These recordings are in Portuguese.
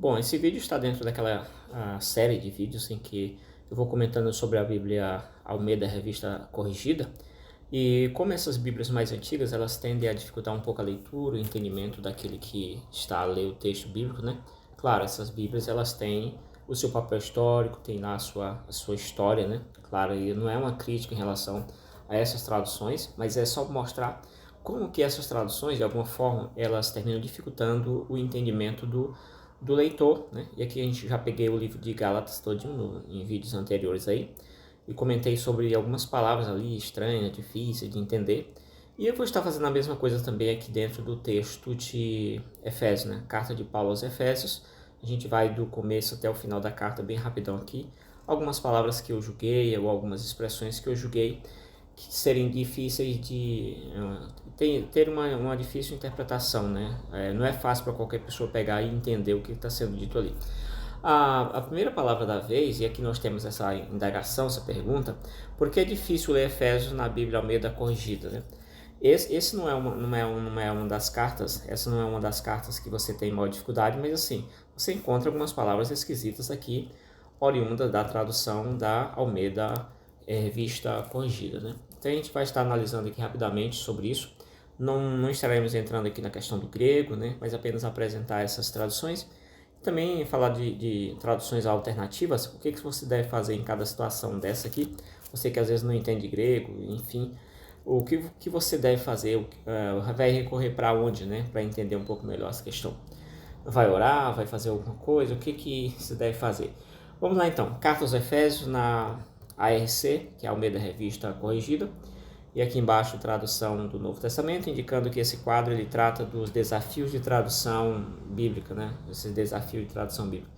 Bom, esse vídeo está dentro daquela série de vídeos em que eu vou comentando sobre a Bíblia Almeida Revista Corrigida. E como essas Bíblias mais antigas, elas tendem a dificultar um pouco a leitura, o entendimento daquele que está a ler o texto bíblico, né? Claro, essas Bíblias, elas têm o seu papel histórico, tem lá a sua história, né? Claro, e não é uma crítica em relação a essas traduções, mas é só mostrar como que essas traduções, de alguma forma, elas terminam dificultando o entendimento do leitor, né? E aqui a gente já peguei o livro de Gálatas todinho em vídeos anteriores aí, e comentei sobre algumas palavras ali estranhas, difíceis de entender. E eu vou estar fazendo a mesma coisa também aqui dentro do texto de Efésios, né? Carta de Paulo aos Efésios. A gente vai do começo até o final da carta bem rapidão aqui. Algumas palavras que eu julguei, ou algumas expressões que eu julguei que serem difíceis de ter uma difícil interpretação, né? Não é fácil para qualquer pessoa pegar e entender o que está sendo dito ali. A primeira palavra da vez, e aqui nós temos essa indagação, essa pergunta, por que é difícil ler Efésios na Bíblia Almeida Corrigida, né? Esse não é uma das cartas, essa não é uma das cartas que você tem maior dificuldade, mas assim, você encontra algumas palavras esquisitas aqui, oriundas da tradução da Almeida Revista Corrigida, né? Então a gente vai estar analisando aqui rapidamente sobre isso. Não estaremos entrando aqui na questão do grego, né? Mas apenas apresentar essas traduções. Também falar de traduções alternativas, o que você deve fazer em cada situação dessa aqui. Você que às vezes não entende grego, enfim, o que você deve fazer, vai recorrer para onde, né? Para entender um pouco melhor essa questão. Vai orar, vai fazer alguma coisa, o que você deve fazer? Vamos lá então, Carta aos Efésios na ARC, que é a Almeida Revista Corrigida, e aqui embaixo tradução do Novo Testamento, indicando que esse quadro ele trata dos desafios de tradução bíblica, né? Esses desafios de tradução bíblica.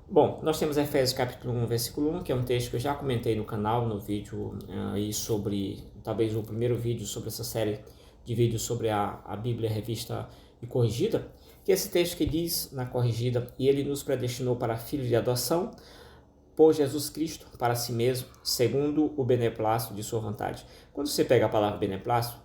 Bom, nós temos Efésios capítulo 1, versículo 1, que é um texto que eu já comentei no canal, no vídeo aí sobre, talvez o primeiro vídeo sobre essa série de vídeos sobre a Bíblia Revista e Corrigida, que é esse texto que diz na Corrigida: e ele nos predestinou para filhos de adoção, por Jesus Cristo para si mesmo, segundo o beneplácito de sua vontade. Quando você pega a palavra beneplácito,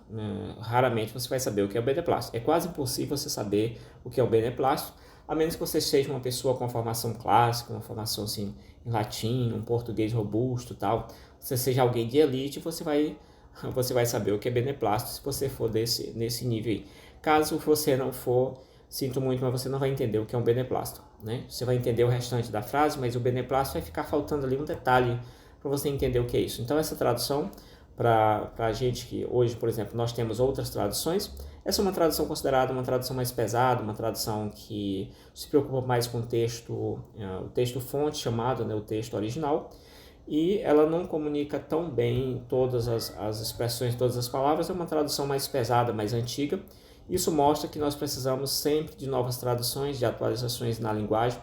raramente você vai saber o que é o beneplácito. É quase impossível você saber o que é o beneplácito, a menos que você seja uma pessoa com uma formação clássica, uma formação assim, em latim, um português robusto, tal. Você seja alguém de elite, você vai saber o que é beneplácito se você for nesse nível aí. Caso você não for, sinto muito, mas você não vai entender o que é um beneplácito, né? Você vai entender o restante da frase, mas o beneplácito vai ficar faltando ali um detalhe para você entender o que é isso. Então essa tradução, para a gente que hoje, por exemplo, nós temos outras traduções, essa é uma tradução considerada uma tradução mais pesada, uma tradução que se preocupa mais com o texto fonte chamado, né, o texto original, e ela não comunica tão bem todas as expressões, todas as palavras. É uma tradução mais pesada, mais antiga. Isso mostra que nós precisamos sempre de novas traduções, de atualizações na linguagem,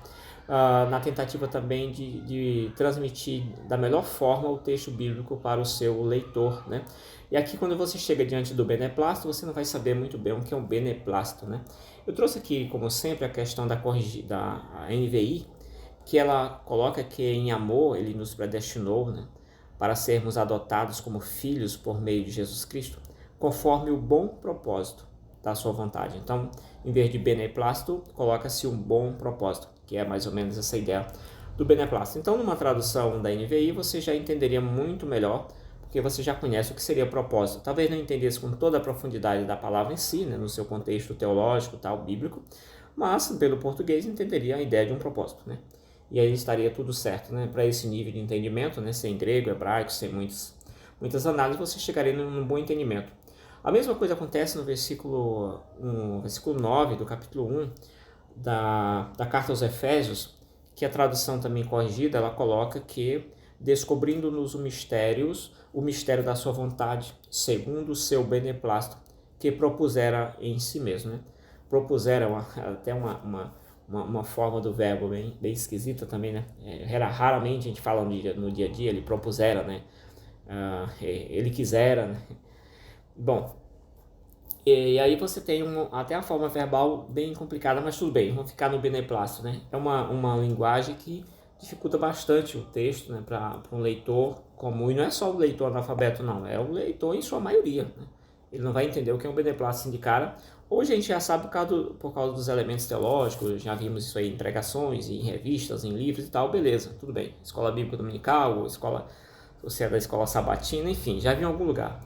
na tentativa também de transmitir da melhor forma o texto bíblico para o seu leitor, né? E aqui, quando você chega diante do beneplácito, você não vai saber muito bem o que é um beneplácito, né? Eu trouxe aqui, como sempre, a questão da NVI, que ela coloca que em amor ele nos predestinou, né, para sermos adotados como filhos por meio de Jesus Cristo, conforme o bom propósito da sua vontade. Então, em vez de beneplácito, coloca-se um bom propósito, que é mais ou menos essa ideia do beneplácito. Então, numa tradução da NVI, você já entenderia muito melhor, porque você já conhece o que seria propósito. Talvez não entendesse com toda a profundidade da palavra em si, né, no seu contexto teológico, tal, bíblico, mas pelo português entenderia a ideia de um propósito, né? E aí estaria tudo certo, né? Para esse nível de entendimento, né? Sem grego, hebraico, sem muitas análises, você chegaria num bom entendimento. A mesma coisa acontece no versículo 9 do capítulo 1 da carta aos Efésios, que a tradução também corrigida, ela coloca que descobrindo-nos o mistério da sua vontade, segundo o seu beneplácito, que propusera em si mesmo, né? Propusera até uma forma do verbo bem esquisita também, né? Raramente a gente fala no dia a dia, ele propusera, né? Ele quisera, né? Bom, e aí você tem até a forma verbal bem complicada, mas tudo bem, vamos ficar no beneplácito, né? É uma linguagem que dificulta bastante o texto, né, para um leitor comum, e não é só o leitor analfabeto, não, é o leitor em sua maioria, né? Ele não vai entender o que é um beneplácito de cara. Hoje a gente já sabe por causa dos elementos teológicos, já vimos isso aí em pregações, em revistas, em livros e tal, beleza, tudo bem. Escola Bíblica Dominical, você é da escola sabatina, enfim, já vi em algum lugar.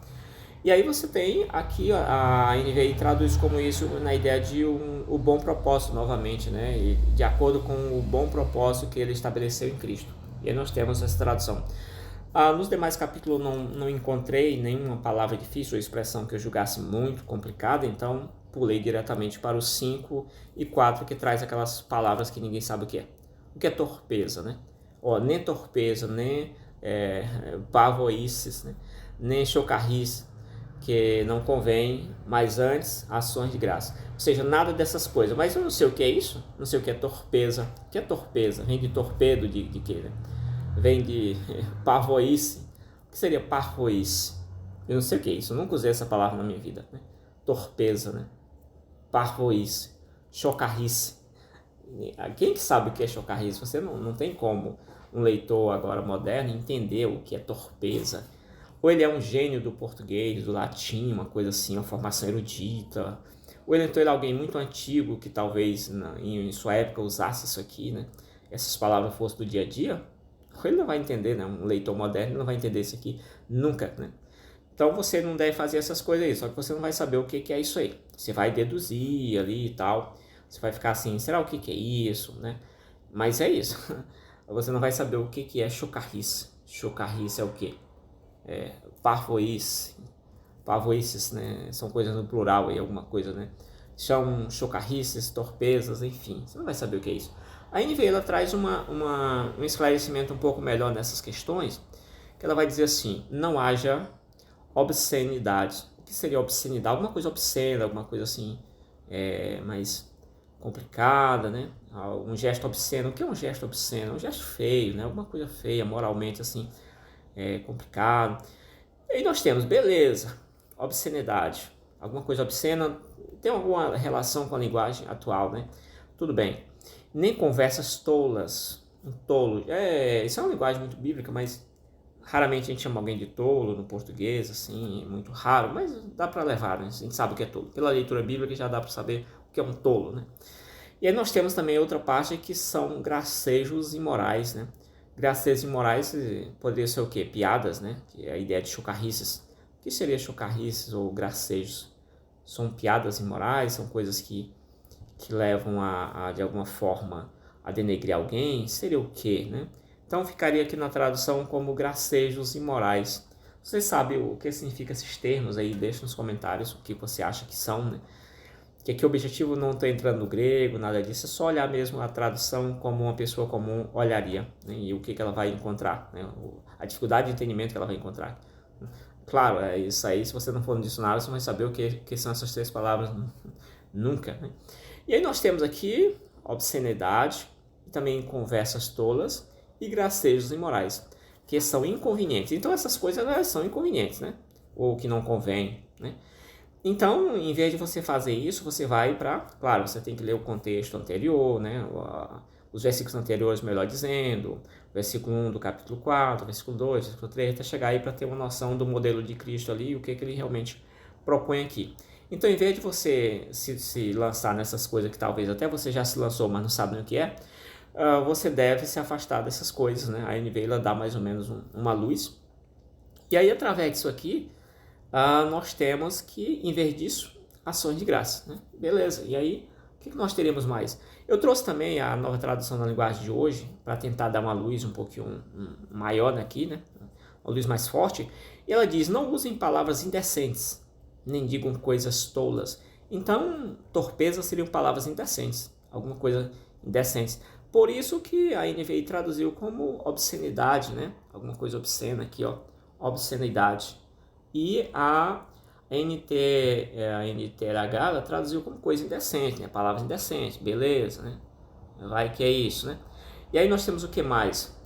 E aí você tem aqui, a NVI traduz como isso na ideia de o bom propósito novamente, né? E de acordo com o bom propósito que ele estabeleceu em Cristo. E aí nós temos essa tradução. Nos demais capítulos não encontrei nenhuma palavra difícil ou expressão que eu julgasse muito complicada, então pulei diretamente para os 5 e 4 que traz aquelas palavras que ninguém sabe o que é. O que é torpeza, né? Nem torpeza, nem pavoices, né? Nem chocarrice, que não convém, mas antes ações de graça. Ou seja, nada dessas coisas. Mas eu não sei o que é isso, não sei o que é torpeza. O que é torpeza? Vem de torpedo de quê, né? Vem de parvoíce. O que seria parvoíce? Eu não sei o que é isso, eu nunca usei essa palavra na minha vida, né? Torpeza, né? Parvoíce, chocarrice. Quem que sabe o que é chocarrice? Você não tem como um leitor agora moderno entender o que é torpeza. Ou ele é um gênio do português, do latim, uma coisa assim, uma formação erudita. Ou então ele é alguém muito antigo que talvez em sua época usasse isso aqui, né? Essas palavras fossem do dia a dia. Ou ele não vai entender, né? Um leitor moderno não vai entender isso aqui nunca, né? Então você não deve fazer essas coisas aí, só que você não vai saber o que é isso aí. Você vai deduzir ali e tal. Você vai ficar assim, será o que é isso, né? Mas é isso. Você não vai saber o que é chocarrice. Chocarrice é o quê? Parvoíce. Parvoíces, né? São coisas no plural aí, alguma coisa, né? São chocarrices, torpezas, enfim. Você não vai saber o que é isso. A NVI ela traz um esclarecimento um pouco melhor nessas questões, que ela vai dizer assim, não haja obscenidade. O que seria obscenidade? Alguma coisa obscena, alguma coisa assim, mais complicada, né? Um gesto obsceno. O que é um gesto obsceno? Um gesto feio, né? Alguma coisa feia, moralmente assim, complicado. E aí nós temos, beleza, obscenidade. Alguma coisa obscena tem alguma relação com a linguagem atual, né? Tudo bem. Nem conversas tolas. Um tolo. Isso é uma linguagem muito bíblica, mas raramente a gente chama alguém de tolo no português, assim, é muito raro, mas dá para levar, né? A gente sabe o que é tolo. Pela leitura bíblica já dá para saber o que é um tolo, né? E aí nós temos também outra parte que são gracejos imorais, né? Gracejos imorais poderia ser o quê? Piadas, né? Que é a ideia de chocarrices. O que seria chocarrices ou gracejos? São piadas imorais, são coisas que levam de alguma forma, a denegrir alguém? Seria o quê, né? Então ficaria aqui na tradução como gracejos imorais. Você sabe o que significa esses termos aí? Deixa nos comentários o que você acha que são, né? Que aqui o objetivo não está entrando no grego, nada disso, é só olhar mesmo a tradução como uma pessoa comum olharia, né? E o que ela vai encontrar, né? A dificuldade de entendimento que ela vai encontrar. Claro, é isso aí, se você não for no dicionário, você não vai saber o que são essas três palavras nunca, né? E aí nós temos aqui obscenidade, também conversas tolas e gracejos imorais, que são inconvenientes. Então essas coisas elas são inconvenientes, né? Ou que não convém, né? Então, em vez de você fazer isso, você vai para... Claro, você tem que ler o contexto anterior, né? Os versículos anteriores, melhor dizendo, versículo 1 do capítulo 4, versículo 2, versículo 3, até chegar aí para ter uma noção do modelo de Cristo ali e o que ele realmente propõe aqui. Então, em vez de você se lançar nessas coisas que talvez até você já se lançou, mas não sabe o que é, você deve se afastar dessas coisas, né? A NVI ela dá mais ou menos uma luz. E aí, através disso aqui, nós temos que, em vez disso, ações de graça, né? Beleza, e aí, o que nós teríamos mais? Eu trouxe também a nova tradução da linguagem de hoje, para tentar dar uma luz um pouquinho maior aqui, né? Uma luz mais forte. E ela diz, não usem palavras indecentes, nem digam coisas tolas. Então, torpeza seriam palavras indecentes, alguma coisa indecentes. Por isso que a NVI traduziu como obscenidade, né? Alguma coisa obscena aqui, ó, obscenidade. E a NTLH ela traduziu como coisa indecente, né? Palavras indecentes, beleza, né? Vai que é isso, né? E aí nós temos o que mais?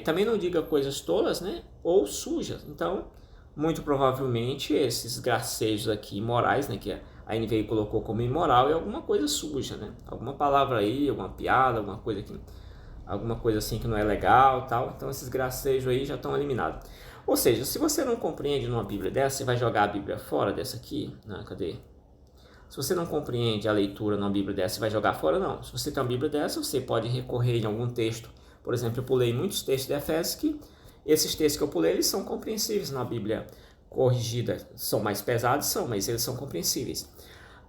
Também não diga coisas tolas, né? Ou sujas. Então, muito provavelmente esses gracejos aqui imorais, né? Que a NVI colocou como imoral é alguma coisa suja, né? Alguma palavra aí, alguma piada, alguma coisa assim que não é legal, tal. Então esses gracejos aí já estão eliminados. Ou seja, se você não compreende numa Bíblia dessa, você vai jogar a Bíblia fora dessa aqui, né? Cadê? Se você não compreende a leitura numa Bíblia dessa, você vai jogar fora? Não. Se você tem uma Bíblia dessa, você pode recorrer em algum texto. Por exemplo, eu pulei muitos textos de Efésios que esses textos que eu pulei, eles são compreensíveis na Bíblia corrigida. São mais pesados? São, mas eles são compreensíveis.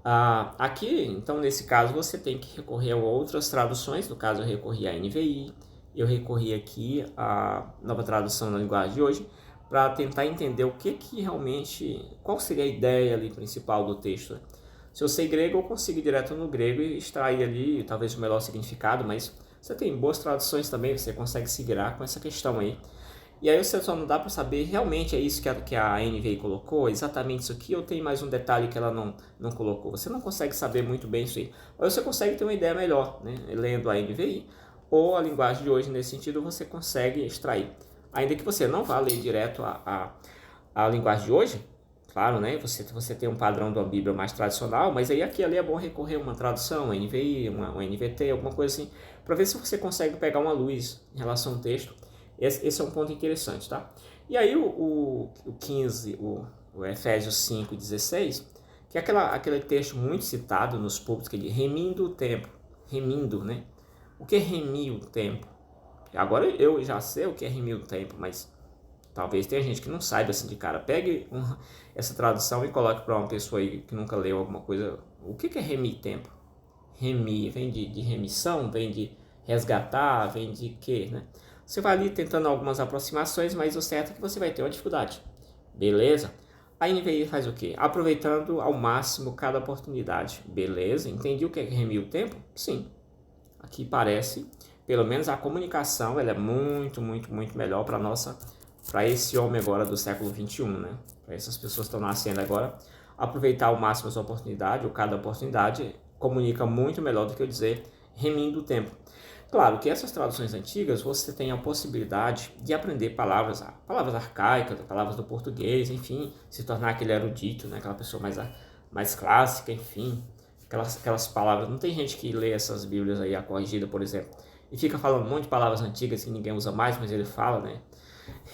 Aqui, então, nesse caso, você tem que recorrer a outras traduções. No caso, eu recorri à NVI, eu recorri aqui à nova tradução na linguagem de hoje, para tentar entender o que realmente, qual seria a ideia ali principal do texto. Se eu sei grego, eu consigo ir direto no grego e extrair ali talvez o melhor significado, mas você tem boas traduções também, você consegue se virar com essa questão aí. E aí você só não dá para saber realmente é isso que a NVI colocou, exatamente isso aqui, ou tem mais um detalhe que ela não colocou. Você não consegue saber muito bem isso aí. Ou você consegue ter uma ideia melhor, né? Lendo a NVI, ou a linguagem de hoje, nesse sentido, você consegue extrair. Ainda que você não vá ler direto a linguagem de hoje, claro, né? Você tem um padrão da Bíblia mais tradicional, mas aí aqui ali é bom recorrer a uma tradução, uma NVI, uma NVT, alguma coisa assim, para ver se você consegue pegar uma luz em relação ao texto. Esse é um ponto interessante, tá? E aí o 15, o Efésios 5:16, que é aquele texto muito citado nos púlpitos, que diz, remindo o tempo. Remindo, né? O que é remir o tempo? Agora eu já sei o que é remir o tempo, mas talvez tenha gente que não saiba assim de cara. Pegue essa tradução e coloque para uma pessoa aí que nunca leu alguma coisa. O que é remir tempo? Remir vem de remissão, vem de resgatar, vem de quê, né? Você vai ali tentando algumas aproximações, mas o certo é que você vai ter uma dificuldade. Beleza? A NVI faz o quê? Aproveitando ao máximo cada oportunidade. Beleza? Entendi o que é remir o tempo? Sim. Aqui parece, pelo menos a comunicação, ela é muito, muito, muito melhor para esse homem agora do século XXI, né? Para essas pessoas que estão nascendo agora, aproveitar ao máximo essa oportunidade, ou cada oportunidade, comunica muito melhor do que eu dizer remindo o tempo. Claro que essas traduções antigas, você tem a possibilidade de aprender palavras arcaicas, palavras do português, enfim, se tornar aquele erudito, né? Aquela pessoa mais clássica, enfim, aquelas palavras. Não tem gente que lê essas bíblias aí, a corrigida, por exemplo, e fica falando um monte de palavras antigas que ninguém usa mais, mas ele fala, né?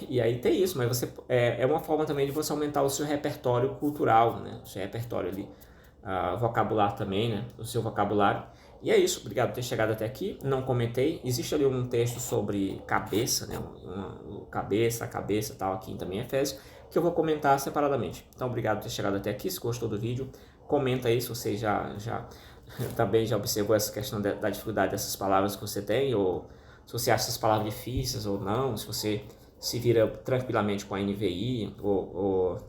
E aí tem isso, mas é uma forma também de você aumentar o seu repertório cultural, né? O seu repertório ali, vocabulário também, né? O seu vocabulário. E é isso, obrigado por ter chegado até aqui. Não comentei, existe ali um texto sobre cabeça, né? Cabeça tal, aqui também em Efésios, que eu vou comentar separadamente. Então, obrigado por ter chegado até aqui. Se gostou do vídeo, comenta aí se você também já observou essa questão da dificuldade dessas palavras que você tem, ou se você acha essas palavras difíceis ou não, se você se vira tranquilamente com a NVI ou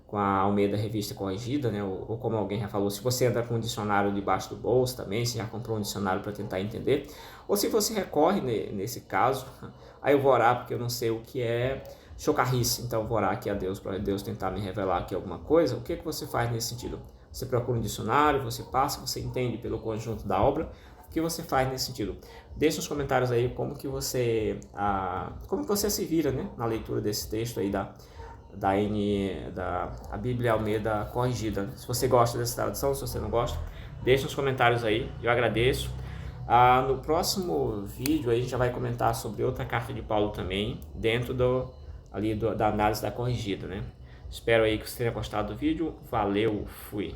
com a Almeida Revista Corrigida, né? Ou como alguém já falou, se você anda com um dicionário debaixo do bolso também, se já comprou um dicionário para tentar entender, ou se você recorre nesse caso, aí eu vou orar porque eu não sei o que é chocarrice, então eu vou orar aqui a Deus para Deus tentar me revelar aqui alguma coisa. O que você faz nesse sentido? Você procura um dicionário, você passa, você entende pelo conjunto da obra. O que você faz nesse sentido? Deixe nos comentários aí como que você se vira, né, na leitura desse texto aí a Bíblia Almeida Corrigida. Se você gosta dessa tradução, se você não gosta, deixe nos comentários aí, eu agradeço. No próximo vídeo aí a gente já vai comentar sobre outra carta de Paulo também, dentro da análise da corrigida, né? Espero aí que você tenha gostado do vídeo. Valeu, fui!